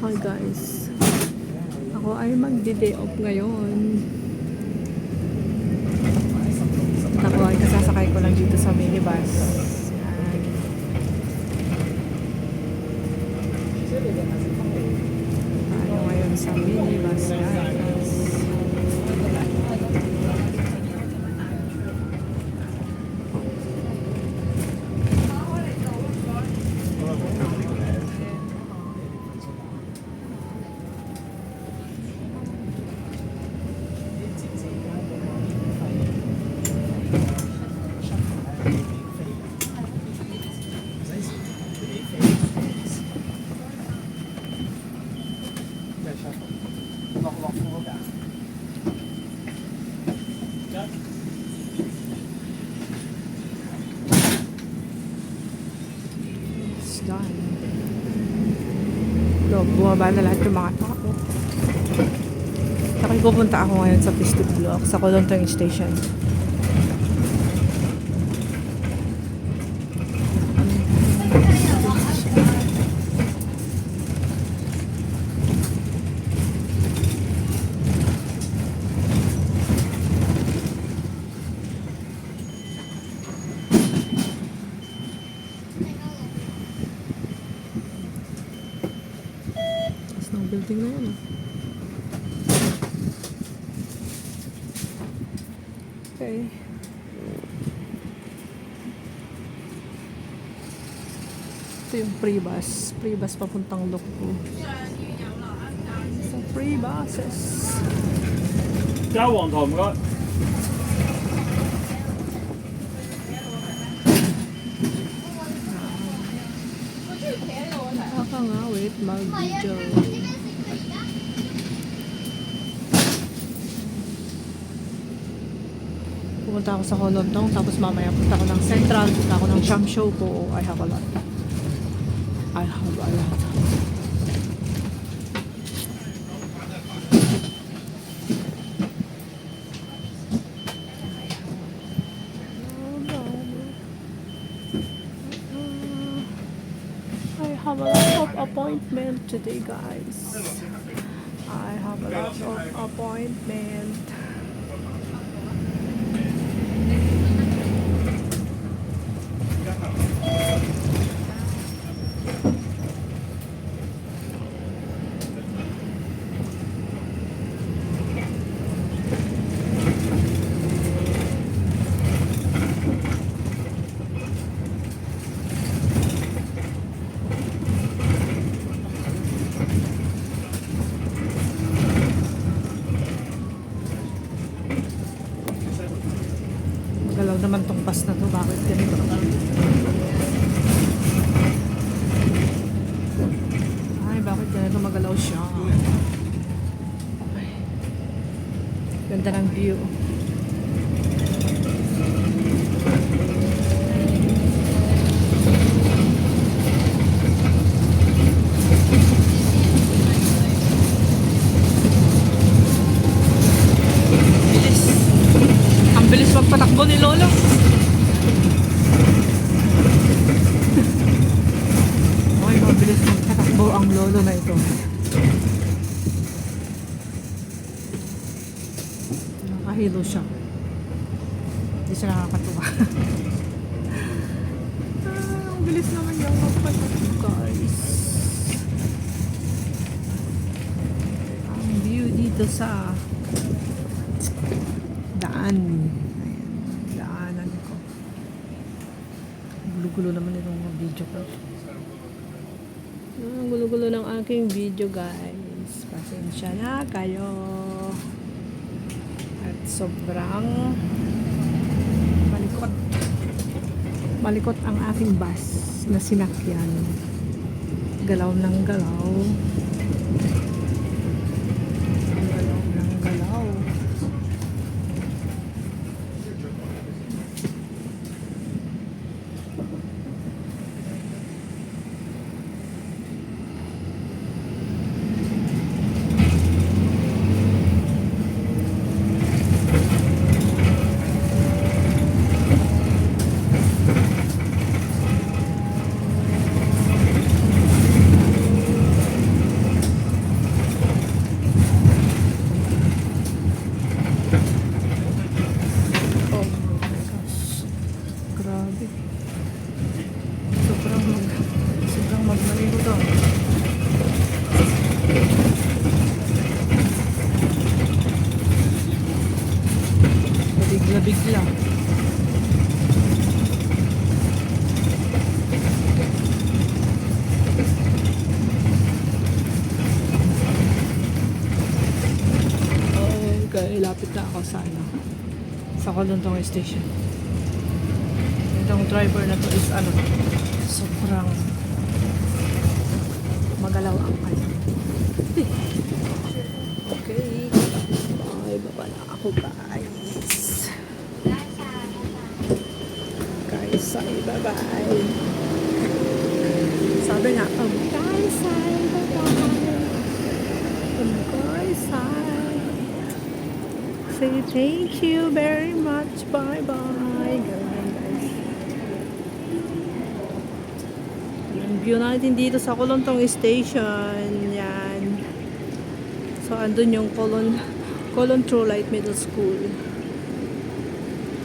Hi guys, ako ay magdi-day off ngayon. At ako ay kasasakay ko lang dito sa minibus. Yan. Tayo ngayon sa minibus guys. It's done. Bumaba na lahat yung mga tao. Saka pupunta ako ngayon sa vestibule sa Kolontong Station. Building na yan. Okay. Ito yung free bus. Free bus papuntang Lukpo. So free buses. 加黃糖唔該。Nakakangawit mag-video. Pupunta ako sa Kolontong, tapos mamaya punta ako ng Central, punta ako ng Shamshoku. I have a lot. I have a lot. I have a lot of appointment today, guys. I have a lot of appointment. Galaw naman tong bus na to. Bakit ganito? Ay, bakit ganito magalaw siya? Ay, ganda ng view. Bilis magpatakbo ni Lolo. Okay, mabilis magpatakbo ang Lolo na ito. Nakahilo siya. Hindi siya nakakatuwa. Ang bilis naman yung magpatakbo, guys. Ang view dito sa daan. Ayan, daanan ko. Gulo-gulo naman itong video ko. Ang gulo-gulo ng aking video, guys. Pasensya na kayo. At sobrang malikot. Malikot ang aking bus na sinakyan. Galaw ng galaw. Galaw ng galaw. dito. Bigla-bigla. Okay, lapit na ako sa ano, sa Kolontong Station. Itong driver na to is ano, sobrang magalaw ang ano. Okay. Ay, baba na ako guys. Guys, ay bye-bye. Sabi nga, guys, ay bye-bye. Guys, ay. Say thank you very much. Bye-bye. Ganun guys. Yung view natin dito sa Kolontong Station. Yan. So, andun yung Colon True Light Middle School.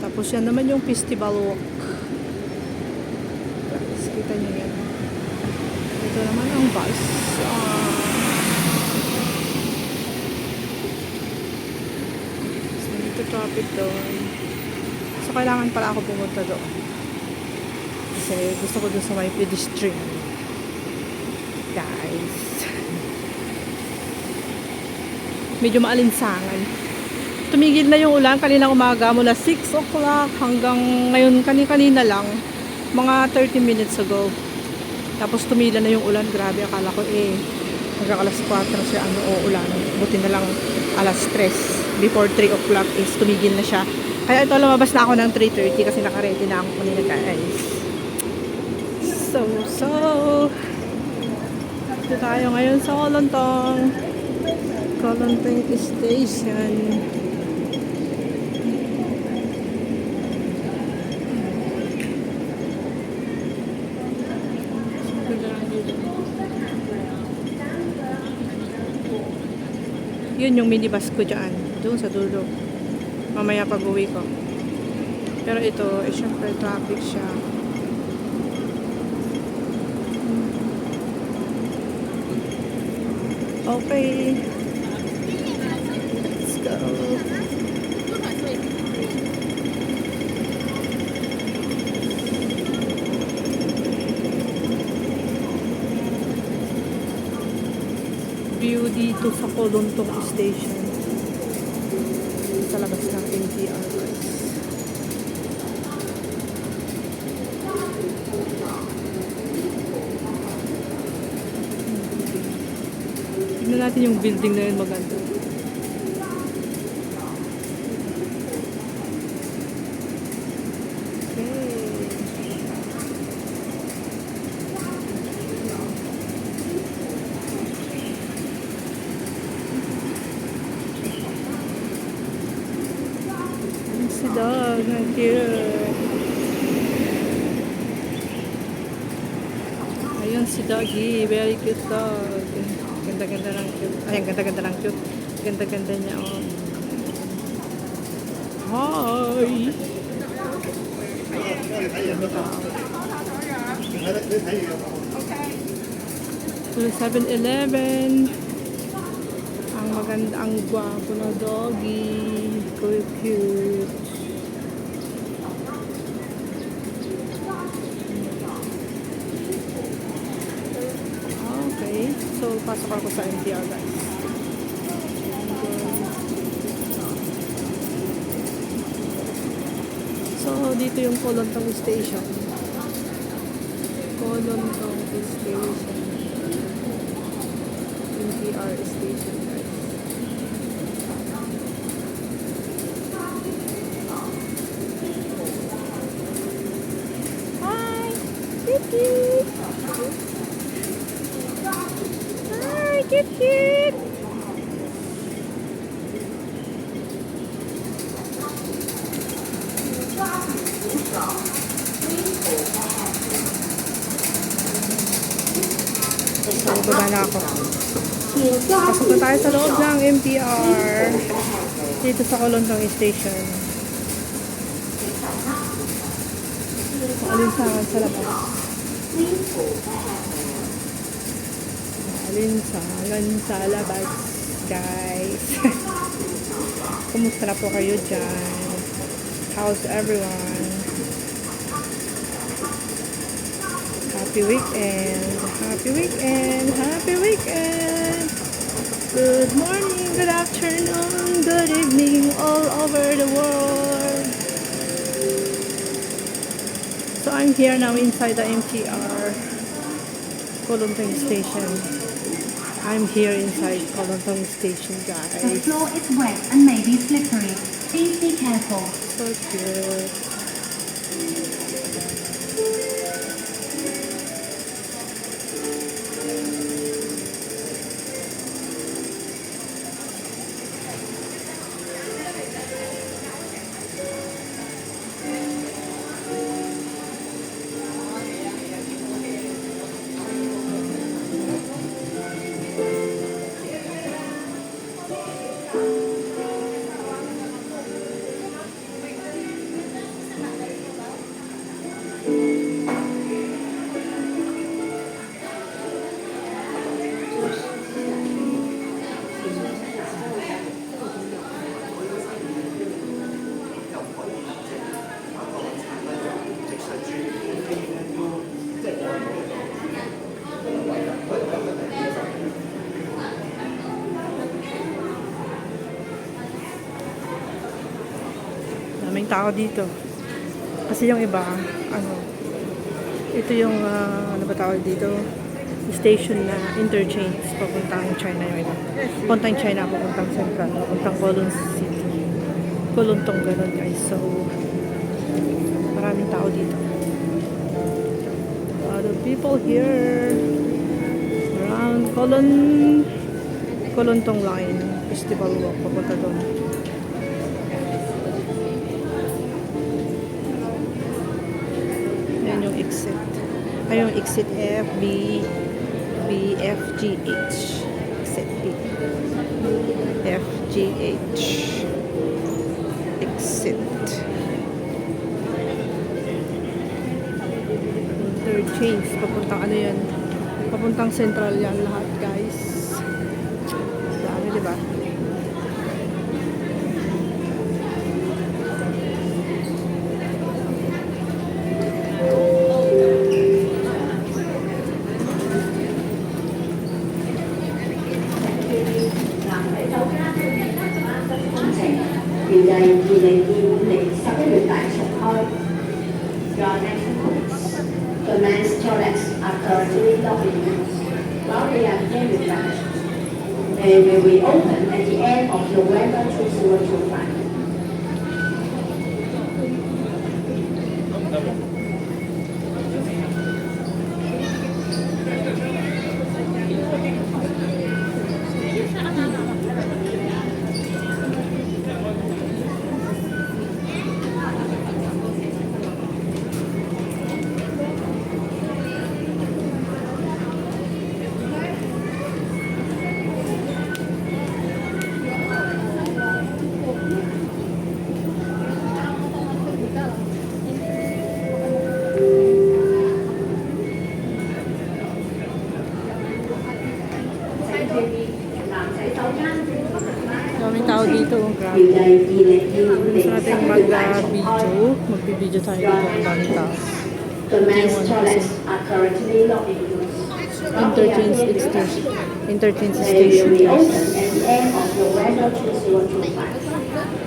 Tapos yan naman yung Festival Walk. Guys, kita nyo yan. Ito naman ang bus. So, dito traffic doon. So, kailangan pala ako pumunta doon. Kasi gusto ko doon sa may pedestrian. Guys. Medyo maalinsangan. Tumigil na yung ulan kaninang umaga mula 6 o'clock hanggang ngayon kanina lang. Mga 30 minutes ago. Tapos tumila na yung ulan. Grabe, akala ko hanggang alas 4 na siya ulan. Buti na lang alas 3. Before 3 o'clock is tumigil na siya. Kaya ito lumabas na ako ng 3:30 kasi nakaready na ako kanina guys. So ito tayo ngayon sa Kolontong Station. Yun yung minibus ko dyan. Doon sa dulo. Mamaya pag uwi ko. Pero ito, syempre traffic siya. Okay. Let's go. View dito sa Kolontong Station. Sa labas ng MTR guys. Tignan natin yung building na yun maganda. Si dog, ang cute. Ayun si doggy, very cute dog. Ganda-ganda ng cute. Ay, ganda-ganda ng cute. Ganda-ganda niya, oh. Hi! So, 7-Eleven. Ang maganda, ang gwapo na doggy. Cute. Okay. So, pasok ako sa MTR guys. So, dito yung Kolontong Station. Kolontong Station. MTR Station guys. Hi! Kiki! Hi! Kiki! So, baba na ako. Pasok na tayo sa loob ng MTR. Dito sa Kolontong Station. Maalinsangan sa labas. Alinsangan sa labas, guys. Kumusta na po kayo dyan? How's everyone? Happy weekend! Happy weekend! Happy weekend! Good morning, good afternoon, good evening all over the world. So I'm here now inside the MTR Kolontong Station. I'm here inside Kolontong Station, The guys. floor is wet and may be slippery. Please be careful. So cute. Daming tao dito. Kasi yung iba, ito yung, ano ba tawag dito? Station na interchange papuntang China yung iba. Papuntang China, papuntang Central, papuntang Kowloon City. Kolontong ganun, guys. So, maraming tao dito. A lot of people here around Kolontong Line Festival Walk, papunta doon. Yan yung exit. Ay, yung exit F, B, F, G, H. Exit B. F, G, H. Exit. Interchange. Papuntang ano yan? Papuntang Central yan lahat, guys. Dami, diba? Điều này vì lệ nhiệm lệ sau cái luyện tại sạch thôi. Your next points. The men's toilets are currently locked in use. While they are being replenished, they will be open at the end of November 2025. Daming tao dito. Grabe. Điều này vì lệ nhiệm Gusto lệ natin sau cái luyện tại sạch thôi. mag-video. Mag-video tayo dito. Ang daming tao. The men's toilets are currently locked in use. While they are Interchange being station. replenished, Interchange they will station, be guys. open at the end of November 2025.